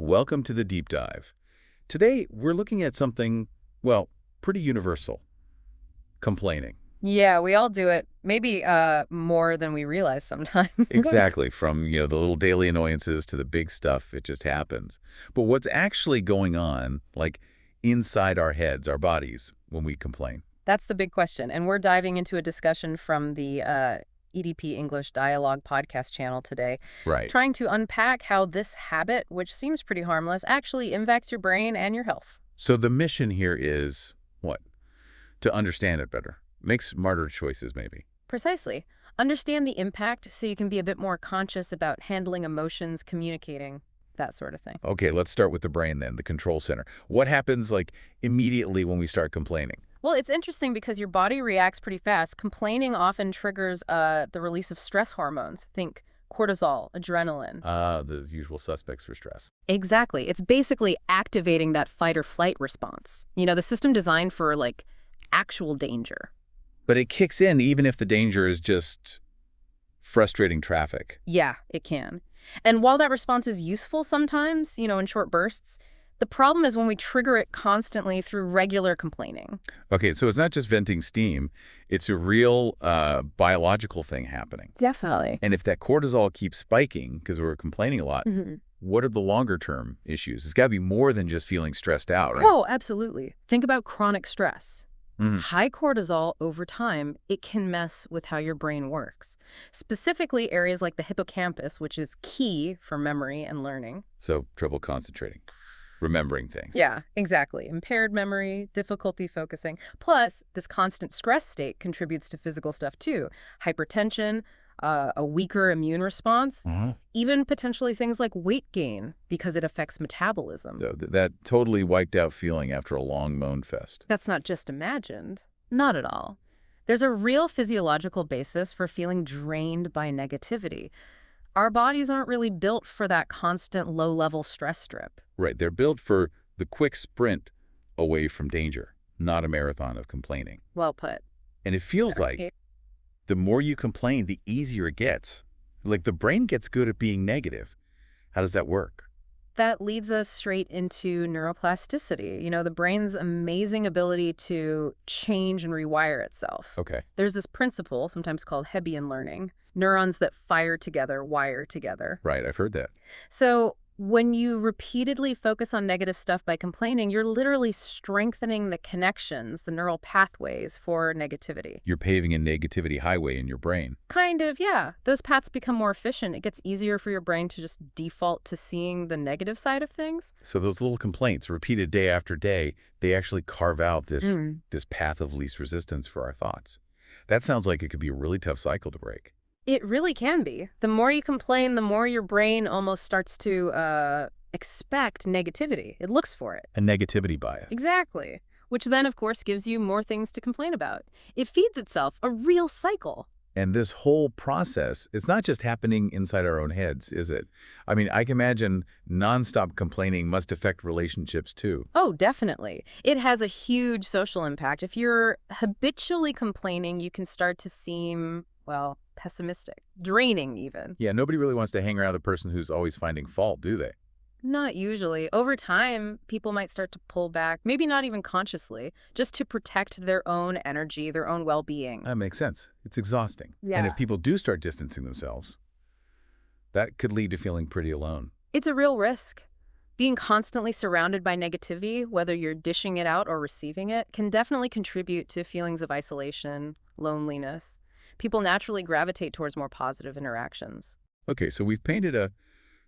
Welcome to the deep dive. Today, we're looking at something, well, pretty universal. Complaining. Yeah, we all do it. Maybe more than we realize sometimes. Exactly. From, the little daily annoyances to the big stuff, it just happens. But what's actually going on, like, inside our heads, our bodies, when we complain? That's the big question. And we're diving into a discussion from the EDP English Dialogue podcast channel today, Right. trying to unpack how this habit, which seems pretty harmless, actually impacts your brain and your health. So the mission here is, what? To understand it better. Make smarter choices, maybe. Precisely. Understand the impact so you can be a bit more conscious about handling emotions, communicating, that sort of thing. Okay, let's start with the brain then, the control center. What happens, like, immediately when we start complaining? Well, it's interesting because your body reacts pretty fast. Complaining often triggers the release of stress hormones. Think cortisol, adrenaline. The usual suspects for stress. Exactly. It's basically activating that fight or flight response. The system designed for, actual danger. But it kicks in even if the danger is just frustrating traffic. Yeah, it can. And while that response is useful sometimes, in short bursts, the problem is when we trigger it constantly through regular complaining. Okay, so it's not just venting steam. It's a real biological thing happening. Definitely. And if that cortisol keeps spiking because we're complaining a lot, what are the longer-term issues? It's got to be more than just feeling stressed out, right? Oh, absolutely. Think about chronic stress. Mhm. High cortisol over time, it can mess with how your brain works. Specifically, areas like the hippocampus, which is key for memory and learning. So trouble concentrating, remembering things. Yeah, exactly. Impaired memory, difficulty focusing. Plus, this constant stress state contributes to physical stuff too. Hypertension, a weaker immune response, even potentially things like weight gain because it affects metabolism. So that totally wiped out feeling after a long moan fest. That's not just imagined. Not at all. There's a real physiological basis for feeling drained by negativity. Our bodies aren't really built for that constant low-level stress strip. Right, they're built for the quick sprint away from danger, not a marathon of complaining. Well put. And it feels like the more you complain, the easier it gets. Like the brain gets good at being negative. How does that work? That leads us straight into neuroplasticity, the brain's amazing ability to change and rewire itself. Okay. There's this principle, sometimes called Hebbian learning. Neurons that fire together wire together. Right, I've heard that. So when you repeatedly focus on negative stuff by complaining, you're literally strengthening the connections, the neural pathways for negativity. You're paving a negativity highway in your brain. Kind of, yeah. Those paths become more efficient. It gets easier for your brain to just default to seeing the negative side of things. So those little complaints, repeated day after day, they actually carve out this path of least resistance for our thoughts. That sounds like it could be a really tough cycle to break. It really can be. The more you complain, the more your brain almost starts to expect negativity. It looks for it. A negativity bias. Exactly. Which then, of course, gives you more things to complain about. It feeds itself, a real cycle. And this whole process, it's not just happening inside our own heads, is it? I mean, I can imagine nonstop complaining must affect relationships too. Oh, definitely. It has a huge social impact. If you're habitually complaining, you can start to seem, well, pessimistic, draining even. Yeah, nobody really wants to hang around the person who's always finding fault, do they? Not usually. Over time, people might start to pull back, maybe not even consciously, just to protect their own energy, their own well-being. That makes sense. It's exhausting. Yeah. And if people do start distancing themselves, that could lead to feeling pretty alone. It's a real risk. Being constantly surrounded by negativity, whether you're dishing it out or receiving it, can definitely contribute to feelings of isolation, loneliness. People naturally gravitate towards more positive interactions. Okay, so we've painted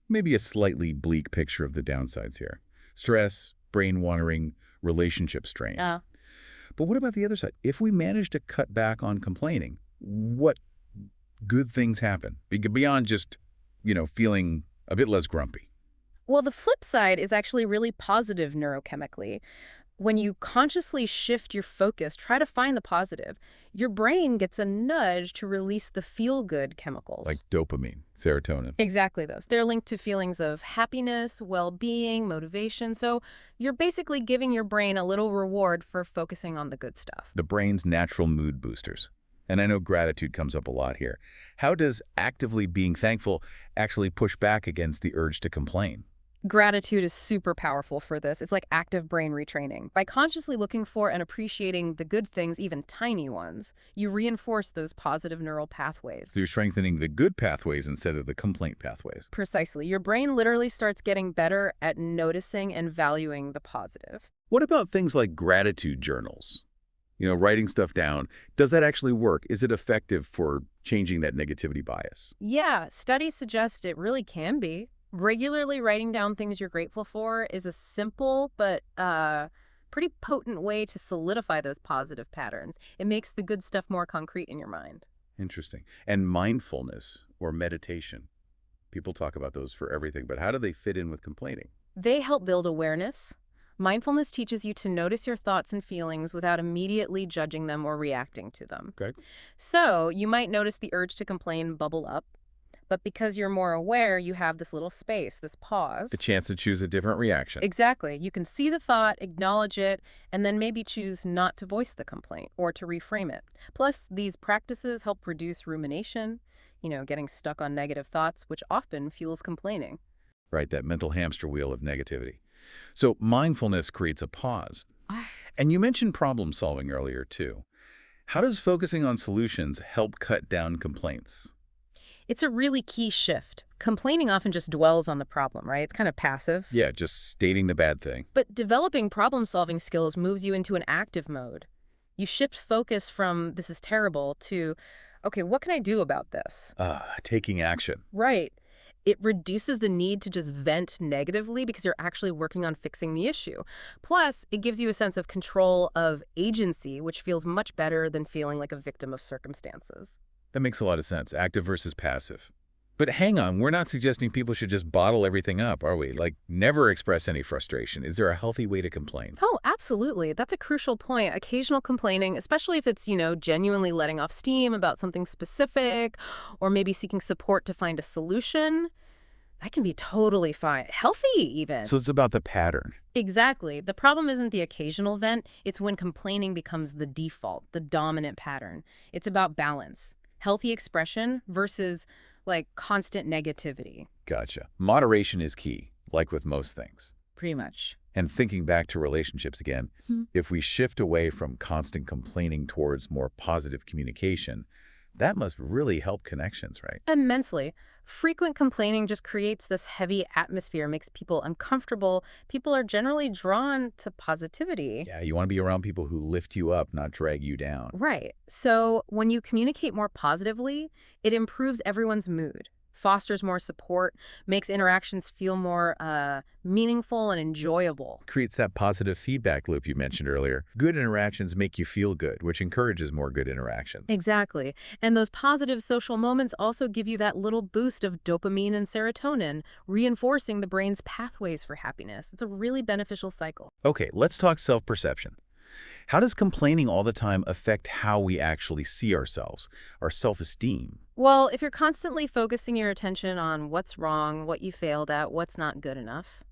maybe a slightly bleak picture of the downsides here. Stress, brain wandering, relationship strain. Yeah. But what about the other side? If we manage to cut back on complaining, what good things happen? Beyond just, feeling a bit less grumpy. Well, the flip side is actually really positive neurochemically. When you consciously shift your focus, try to find the positive, your brain gets a nudge to release the feel-good chemicals. Like dopamine, serotonin. Exactly those. They're linked to feelings of happiness, well-being, motivation. So you're basically giving your brain a little reward for focusing on the good stuff. The brain's natural mood boosters. And I know gratitude comes up a lot here. How does actively being thankful actually push back against the urge to complain? Gratitude is super powerful for this. It's like active brain retraining. By consciously looking for and appreciating the good things, even tiny ones, you reinforce those positive neural pathways. So you're strengthening the good pathways instead of the complaint pathways. Precisely. Your brain literally starts getting better at noticing and valuing the positive. What about things like gratitude journals? Writing stuff down. Does that actually work? Is it effective for changing that negativity bias? Yeah, studies suggest it really can be. Regularly writing down things you're grateful for is a simple but pretty potent way to solidify those positive patterns. It makes the good stuff more concrete in your mind. Interesting. And mindfulness or meditation. People talk about those for everything, but how do they fit in with complaining? They help build awareness. Mindfulness teaches you to notice your thoughts and feelings without immediately judging them or reacting to them. Okay. So you might notice the urge to complain bubble up, but because you're more aware, you have this little space, this pause. The chance to choose a different reaction. Exactly. You can see the thought, acknowledge it, and then maybe choose not to voice the complaint or to reframe it. Plus, these practices help reduce rumination, getting stuck on negative thoughts, which often fuels complaining. Right, that mental hamster wheel of negativity. So mindfulness creates a pause. And you mentioned problem solving earlier, too. How does focusing on solutions help cut down complaints? It's a really key shift. Complaining often just dwells on the problem, right? It's kind of passive. Yeah, just stating the bad thing. But developing problem-solving skills moves you into an active mode. You shift focus from "this is terrible" to "okay, what can I do about this?" Taking action. Right. It reduces the need to just vent negatively because you're actually working on fixing the issue. Plus, it gives you a sense of control, of agency, which feels much better than feeling like a victim of circumstances. That makes a lot of sense, active versus passive. But hang on, we're not suggesting people should just bottle everything up, are we? Like, never express any frustration. Is there a healthy way to complain? Oh, absolutely. That's a crucial point. Occasional complaining, especially if it's, genuinely letting off steam about something specific, or maybe seeking support to find a solution, that can be totally fine. Healthy, even. So it's about the pattern. Exactly. The problem isn't the occasional vent. It's when complaining becomes the default, the dominant pattern. It's about balance. Healthy expression versus, constant negativity. Gotcha. Moderation is key, like with most things. Pretty much. And thinking back to relationships again, if we shift away from constant complaining towards more positive communication, that must really help connections, right? Immensely. Frequent complaining just creates this heavy atmosphere, makes people uncomfortable. People are generally drawn to positivity. Yeah, you want to be around people who lift you up, not drag you down. Right. So when you communicate more positively, it improves everyone's mood, fosters more support, makes interactions feel more meaningful and enjoyable. Creates that positive feedback loop you mentioned earlier. Good interactions make you feel good, which encourages more good interactions. Exactly. And those positive social moments also give you that little boost of dopamine and serotonin, reinforcing the brain's pathways for happiness. It's a really beneficial cycle. Okay, let's talk self-perception. How does complaining all the time affect how we actually see ourselves, our self-esteem? Well, if you're constantly focusing your attention on what's wrong, what you failed at, what's not good enough,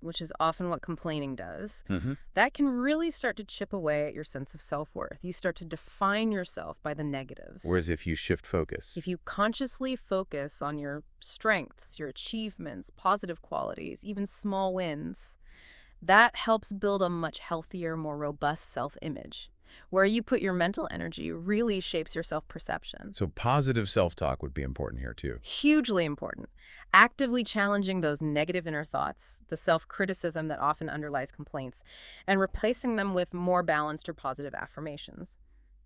which is often what complaining does, that can really start to chip away at your sense of self-worth. You start to define yourself by the negatives. Whereas if you shift focus, If you consciously focus on your strengths, your achievements, positive qualities, even small wins, that helps build a much healthier, more robust self-image. Where you put your mental energy really shapes your self-perception. so positive self-talk would be important here too. Hugely important. Actively challenging those negative inner thoughts, the self-criticism that often underlies complaints, and replacing them with more balanced or positive affirmations.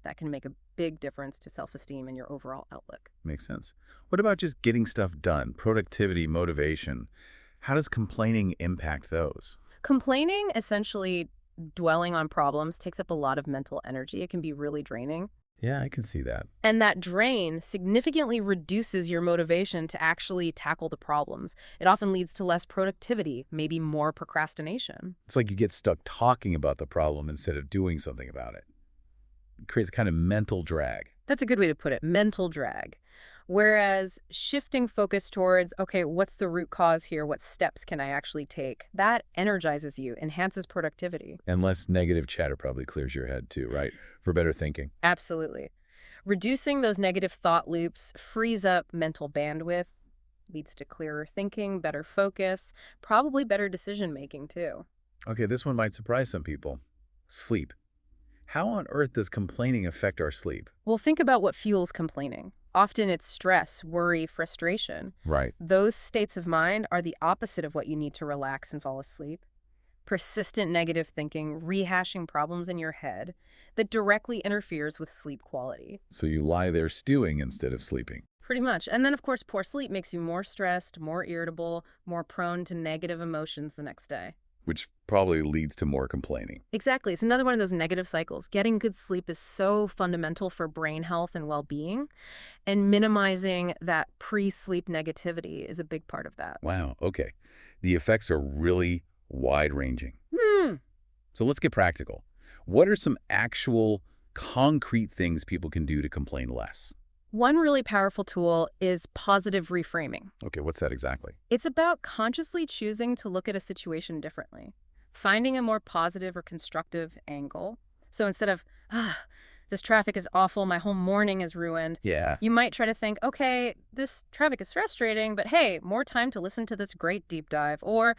That can make a big difference to self-esteem and your overall outlook. Makes sense. What about just getting stuff done, productivity, motivation? How does complaining impact those? Complaining, essentially dwelling on problems, takes up a lot of mental energy. It can be really draining. Yeah, I can see that. And that drain significantly reduces your motivation to actually tackle the problems. It often leads to less productivity, maybe more procrastination. It's like you get stuck talking about the problem instead of doing something about it. It creates a kind of mental drag. That's a good way to put it, mental drag. Whereas shifting focus towards, okay, what's the root cause here? What steps can I actually take? That energizes you, enhances productivity. And less negative chatter probably clears your head too, right? For better thinking. Absolutely. Reducing those negative thought loops frees up mental bandwidth, Leads to clearer thinking, better focus, probably better decision making too. Okay, this one might surprise some people. Sleep. How on earth does complaining affect our sleep? Well, think about what fuels complaining. Often it's stress, worry, frustration. Right. Those states of mind are the opposite of what you need to relax and fall asleep. Persistent negative thinking, rehashing problems in your head that directly interferes with sleep quality. So you lie there stewing instead of sleeping. Pretty much. And then, of course, poor sleep makes you more stressed, more irritable, more prone to negative emotions the next day. Which probably leads to more complaining. Exactly. It's another one of those negative cycles. Getting good sleep is so fundamental for brain health and well-being, and minimizing that pre-sleep negativity is a big part of that. Wow, okay. The effects are really wide-ranging. Hmm. So let's get practical. What are some actual, concrete things people can do to complain less? One really powerful tool is positive reframing. Okay, what's that exactly? It's about consciously choosing to look at a situation differently, finding a more positive or constructive angle. So instead of, this traffic is awful, my whole morning is ruined, Yeah. you might try to think, okay, this traffic is frustrating, but hey, more time to listen to this great deep dive. Or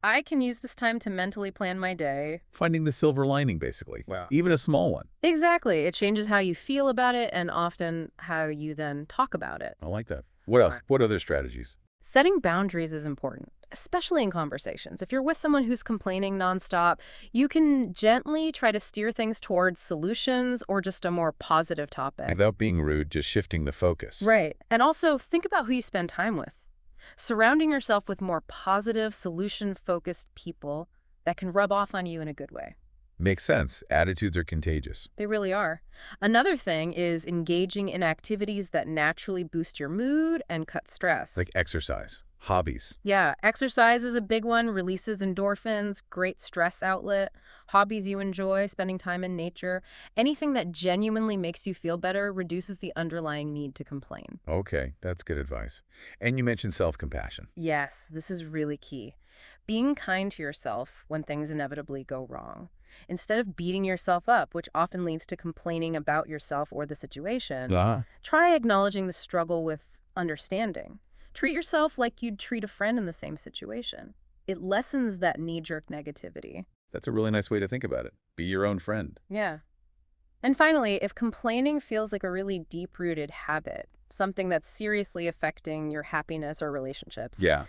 I can use this time to mentally plan my day. Finding the silver lining, basically. Wow. Even a small one. Exactly. It changes how you feel about it and often how you then talk about it. I like that. What else? Right. What other strategies? Setting boundaries is important, especially in conversations. If you're with someone who's complaining nonstop, you can gently try to steer things towards solutions or just a more positive topic. Without being rude, just shifting the focus. Right. And also think about who you spend time with. Surrounding yourself with more positive, solution-focused people that can rub off on you in a good way. Makes sense. Attitudes are contagious. They really are. Another thing is engaging in activities that naturally boost your mood and cut stress. Like exercise, hobbies. Yeah, exercise is a big one, releases endorphins, great stress outlet, hobbies you enjoy, spending time in nature. Anything that genuinely makes you feel better reduces the underlying need to complain. Okay, that's good advice. And you mentioned self-compassion. Yes, this is really key. Being kind to yourself when things inevitably go wrong. Instead of beating yourself up, which often leads to complaining about yourself or the situation, try acknowledging the struggle with understanding. Treat yourself like you'd treat a friend in the same situation. It lessens that knee-jerk negativity. That's a really nice way to think about it. Be your own friend. Yeah. And finally, if complaining feels like a really deep-rooted habit, something that's seriously affecting your happiness or relationships, Yeah.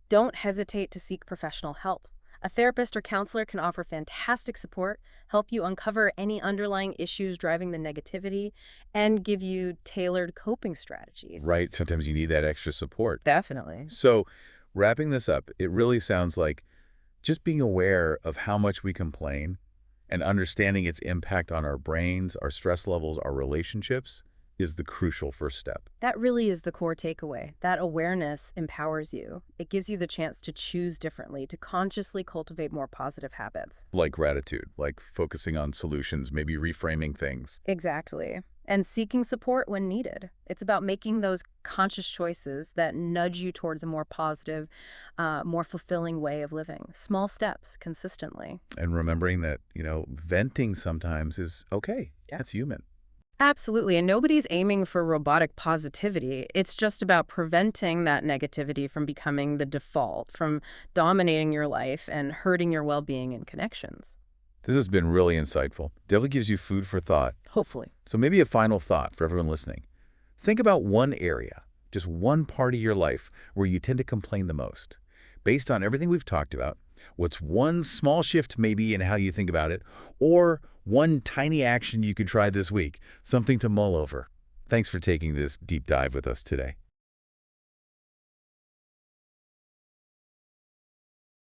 don't hesitate to seek professional help. A therapist or counselor can offer fantastic support, help you uncover any underlying issues driving the negativity, and give you tailored coping strategies. Right. Sometimes you need that extra support. Definitely. So, wrapping this up, it really sounds like just being aware of how much we complain and understanding its impact on our brains, our stress levels, our relationships is the crucial first step. That really is the core takeaway. That awareness empowers you. It gives you the chance to choose differently, to consciously cultivate more positive habits. Like gratitude, like focusing on solutions, maybe reframing things. Exactly. And seeking support when needed. It's about making those conscious choices that nudge you towards a more positive, more fulfilling way of living. Small steps, consistently. And remembering that, venting sometimes is okay. Yeah. That's human. Absolutely. And nobody's aiming for robotic positivity. It's just about preventing that negativity from becoming the default, from dominating your life and hurting your well-being and connections. This has been really insightful. Definitely gives you food for thought. Hopefully. So maybe a final thought for everyone listening. Think about one area, just one part of your life where you tend to complain the most. Based on everything we've talked about, what's one small shift maybe in how you think about it, or one tiny action you could try this week, something to mull over. Thanks for taking this deep dive with us today.